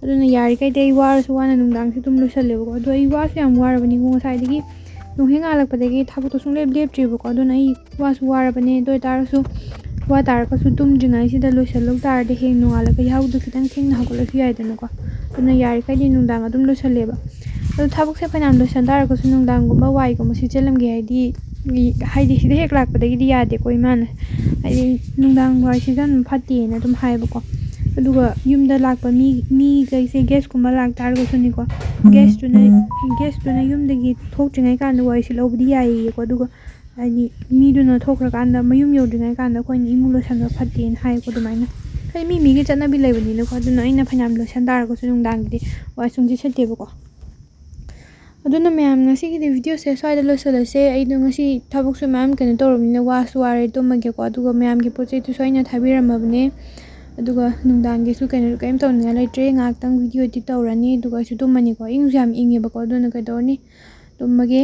ꯑꯗꯨꯅ ꯌꯥꯔꯤꯈꯩꯗꯤ ꯑꯩ ꯋꯥꯔꯁꯨ ꯋꯥꯅ ꯅꯨꯡꯗꯥꯡꯁꯦ ꯑꯗꯨꯝ ꯂꯣꯏꯁꯜꯂꯦꯕꯀꯣ ꯑꯗꯣ ꯑꯩ ꯋꯥꯁꯨ ꯌꯥꯝ ꯋꯥꯔꯕꯅꯤꯀꯣ ꯉꯁꯥꯏꯗꯒꯤ ꯅꯣꯡꯍꯦꯛ ꯉꯥꯜꯂꯛꯄꯗꯒꯤ ꯊꯕꯛꯇꯣ ꯁꯨꯡꯂꯦꯞ ꯂꯦꯞꯇ꯭ꯔꯤꯕꯀꯣ ꯑꯗꯨꯅ ꯑꯩ ꯋꯥꯁꯨ ꯋꯥꯔꯕꯅꯦ ꯑꯗꯨ ꯑꯣꯏꯇꯥꯔꯒꯁꯨ ꯋꯥ ꯇꯥꯔꯒꯁꯨ ꯇꯨꯝꯗ꯭ꯔꯤꯉꯩꯁꯤꯗ ꯂꯣꯏꯁꯜꯍꯧ ꯇꯥꯔꯗꯤ ꯍꯌꯦꯡ ꯅꯣꯡꯉꯥꯜꯂꯒ ꯌꯥꯍꯧꯗꯣ ꯈꯤꯇꯪ ꯊꯦꯡꯅ ꯍꯧꯒꯠꯂꯁꯨ ꯌꯥꯏꯗꯅꯀꯣ ꯑꯗꯨꯅ ꯌꯥꯔꯤꯈꯩꯗꯤ ꯅꯨꯡꯗꯥꯡ ꯑꯗꯨꯝ ꯂꯣꯏꯁꯜꯂꯦꯕ ꯑꯗꯣ ꯊꯕꯛꯁꯦ ꯐꯅꯌꯥꯝ ꯂꯣꯏꯁꯟ ꯇꯥꯔꯒꯁꯨ ꯅꯨꯡꯗꯥꯡꯒꯨꯝꯕ ꯋꯥꯏꯒꯨꯝꯕ ꯁꯤꯠꯆꯜꯂꯝꯒꯦ ꯍꯥꯏꯗꯤ ꯁꯤꯗ ꯍꯦꯛ ꯂꯥꯛꯄꯗꯒꯤꯗꯤ ꯌꯥꯗꯦꯀꯣ ꯏꯃꯥꯅ ꯍꯥꯏꯗꯤ ꯅꯨꯡꯗꯥꯡ ꯋꯥꯏ ꯁꯤꯠꯆꯟꯕ ꯐꯠꯇꯦꯅ ꯑꯗꯨꯝ ꯍꯥꯏꯕꯀꯣ ꯑꯗꯨꯒ ꯌꯨꯝꯗ ꯂꯥꯛꯄ ꯃꯤꯈꯩꯁꯦ ꯒꯦꯁꯀꯨꯝꯕ ꯂꯥꯛꯇꯥꯔꯒꯁꯨꯅꯤꯀꯣ ꯒꯦꯁꯇꯨꯅ ꯌꯨꯝꯗꯒꯤ ꯊꯣꯛꯇ꯭ꯔꯤꯉꯩ ꯀꯥꯟꯗ ꯋꯥꯏ ꯁꯤꯠꯍꯧꯕꯗꯤ ꯌꯥꯏꯌꯦꯀꯣ ꯑꯗꯨꯒ ꯍꯥꯏꯗꯤ ꯃꯤꯗꯨꯅ ꯊꯣꯛꯈ꯭ꯔꯀꯥꯟꯗ ꯃꯌꯨꯝ ꯌꯧꯗ꯭ꯔꯤꯉꯩ ꯀꯥꯟꯗ ꯑꯩꯈꯣꯏꯅ ꯏꯃꯨꯡ ꯂꯣꯏꯁꯟꯕ ꯐꯠꯇꯦꯅ ꯍꯥꯏꯌꯦꯀꯣ ꯑꯗꯨꯃꯥꯏꯅ ꯍꯥꯏꯗꯤ ꯃꯤꯒꯤ ꯆꯠꯅꯕꯤ ꯂꯩꯕꯅꯤꯅꯀꯣ ꯑꯗꯨꯅ ꯑꯩꯅ ꯐꯅꯌꯥꯝ ꯂꯣꯏꯁꯟ ꯇꯥꯔꯒꯁꯨ ꯅꯨꯡꯗꯥꯡꯒꯤꯗꯤ ꯋꯥꯏ ꯁꯨꯡꯁꯤꯠ ꯁꯤꯠꯇꯦꯕꯀோ ꯑꯗꯨꯅ ꯃꯌꯥꯝ ꯉꯁꯤꯒꯤꯗꯤ ꯚꯤꯗꯤꯑꯣꯁꯦ ꯁ꯭ꯋꯥꯏꯗ ꯂꯣꯏꯁꯤꯜꯂꯁꯦ ꯑꯩꯗꯣ ꯉꯁꯤ ꯊꯕꯛꯁꯨ ꯃꯌꯥꯝ ꯀꯩꯅో ꯇꯧꯔꯕꯅꯤꯅ ꯋꯥꯁꯨ ꯋꯥꯔꯦ ꯇꯨꯝꯃꯒꯦꯀꯣ ꯑꯗꯨꯒ ꯃꯌꯥꯝꯒꯤ ꯄꯣꯠ ꯆꯩꯗꯨꯁꯨ ꯑꯩꯅ ꯊꯥꯕꯤꯔꯝꯃꯕꯅꯦ ꯑꯗꯨꯒ ꯅꯨꯡꯗꯥꯡꯒꯤꯁꯨ ꯀꯩꯝ ꯇꯧꯅꯤꯡꯉꯥꯏ ꯂꯩꯇ꯭ꯔꯦ ꯉꯥꯏꯍꯥꯛꯇꯪ ꯚꯤꯗꯤꯑꯣ ꯏꯗꯤꯠ ꯇꯧꯔꯅꯤ ꯑꯗꯨꯒ ꯑꯩꯁꯨ ꯇꯨꯝꯃꯅꯤꯀꯣ ꯏꯪꯁꯨ ꯌꯥꯝ ꯏꯪꯉꯦꯕꯀꯣ ꯑꯗꯨꯅ ꯀꯩꯗꯧꯔꯅꯤ ꯇꯨꯝꯃꯒꯦ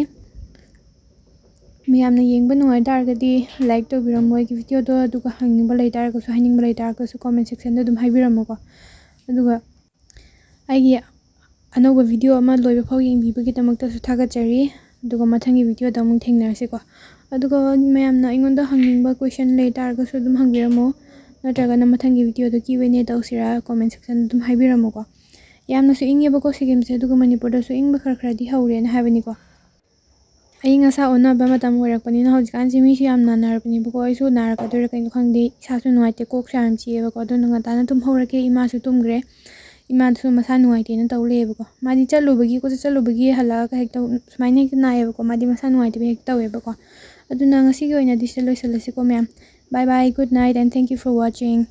ꯃꯌꯥꯝꯅ ꯌꯦꯡꯕ ꯅꯨꯡꯉꯥꯏ ꯇꯥꯔꯒꯗꯤ ꯂꯥꯏꯛ ꯇꯧꯕꯤꯔꯝꯃꯣ ꯑꯩꯒꯤ ꯚꯤꯗꯤꯑꯣꯗꯣ ꯑꯗꯨꯒ ꯍꯪꯅꯤꯡꯕ ꯂꯩꯇꯥꯔꯒꯁꯨ ꯍꯥꯏꯅꯤꯡꯕ ꯂꯩꯇꯥꯔꯒꯁꯨ ꯀꯣꯃꯦꯟ ꯁꯦꯛꯁꯟꯗ ꯑꯗꯨꯝ ꯍꯥꯏꯕꯤꯔꯝꯃꯣꯀꯣ ꯑꯗꯨꯒ ꯑꯩꯒꯤ ꯑꯅꯧꯕ ꯚꯤꯗꯤꯑꯣ ꯑꯃ ꯂꯣꯏꯕ ꯐꯥꯎ ꯌꯦꯡꯕꯤꯕꯒꯤꯗꯃꯛꯇꯁꯨ ꯊꯥꯒꯠꯆꯔꯤ ꯑꯗꯨꯒ ꯃꯊꯪꯒꯤ ꯚꯤꯗꯤꯑꯣꯗ ꯑꯃꯨꯛ ꯊꯦꯡꯅꯔꯁꯤꯀꯣ ꯑꯗꯨꯒ ꯃꯌꯥꯝꯅ ꯑꯩꯉꯣꯟꯗ ꯍꯪꯅꯤꯡꯕ ꯀꯣꯏꯁꯟ ꯂꯩ ꯇꯥꯔꯒꯁꯨ ꯑꯗꯨꯝ ꯍꯪꯕꯤꯔꯝꯃꯣ ꯅꯠꯇ꯭ꯔꯒꯅ ꯃꯊꯪꯒꯤ ꯚꯤꯗꯤꯑꯣꯗ Q&A ꯇꯧꯁꯤꯔꯥ ꯀꯣꯃꯦꯟ ꯁꯦꯛꯁꯟꯗ ꯑꯗꯨꯝ ꯍꯥꯏꯕꯤꯔꯝꯃꯣꯀꯣ ꯌꯥꯝꯅꯁꯨ ꯏꯪꯉꯦꯕꯀꯣ ꯁꯤꯀꯤꯝꯁꯦ ꯑꯗꯨꯒ ꯃꯅꯤꯄꯨꯔꯗꯁꯨ ꯏꯪꯕ ꯈꯔꯗꯤ ꯍꯧꯔꯦꯅ ꯍꯥꯏꯕꯅꯤꯀꯣ ꯑꯏꯪ ꯑꯁꯥ ꯑꯣꯟꯅꯕ ꯃꯇꯝ ꯑꯣꯏꯔꯛꯄꯅꯤನ ꯍꯧꯖꯤꯛꯀꯥꯟꯁꯦ ꯃꯤꯁꯨ ꯌꯥꯝ ꯅꯥꯅꯔꯕꯅꯦꯕꯀꯣ ꯑꯩꯁꯨ ꯅꯥꯔꯛꯀꯗꯣꯏꯔꯥ ꯀꯩꯅꯣ ꯈꯪꯗꯦ ꯏꯁꯥꯁꯨ ꯅꯨꯡꯉꯥꯏꯇꯦ ꯀꯣꯛꯁꯨ ꯌꯥꯝ ꯆꯤꯛꯑꯦꯕꯀꯣ ꯑꯗꯨꯅ ꯉꯟꯇꯥꯅ ꯇꯨꯝꯍꯧꯔꯒꯦ ꯏꯃꯥꯁꯨ ꯇꯨꯝꯈ꯭ꯔꯦ ꯏꯃꯥꯗꯨꯁꯨ ꯃꯁꯥ ꯅꯨꯡꯉꯥꯏꯇꯦꯅ ꯇꯧ ꯂꯩꯌꯦꯕꯀꯣ ꯃꯥꯗꯤ ꯀꯣꯆꯠ ꯆꯠꯂꯨꯕꯒꯤ ꯍꯜꯂꯛꯑꯒ ꯍꯦꯛꯇ ꯁꯨꯃꯥꯏꯅ ꯍꯦꯛꯇ ꯅꯥꯏꯌꯦꯕꯀꯣ ꯃꯥꯗꯤ ꯃꯁꯥ ꯅꯨꯡꯉꯥꯏꯇꯕ ꯍꯦꯛꯇ ꯇꯧꯋꯦꯕꯀꯣ ꯑꯗꯨꯅ ꯉꯁꯤꯒꯤ ꯑꯣꯏꯅꯗꯤ ꯁꯤꯗ ꯂꯣꯏꯁꯤꯜꯂꯁꯤꯀꯣ ꯃꯌꯥꯝ bye bye good night and thank you for washing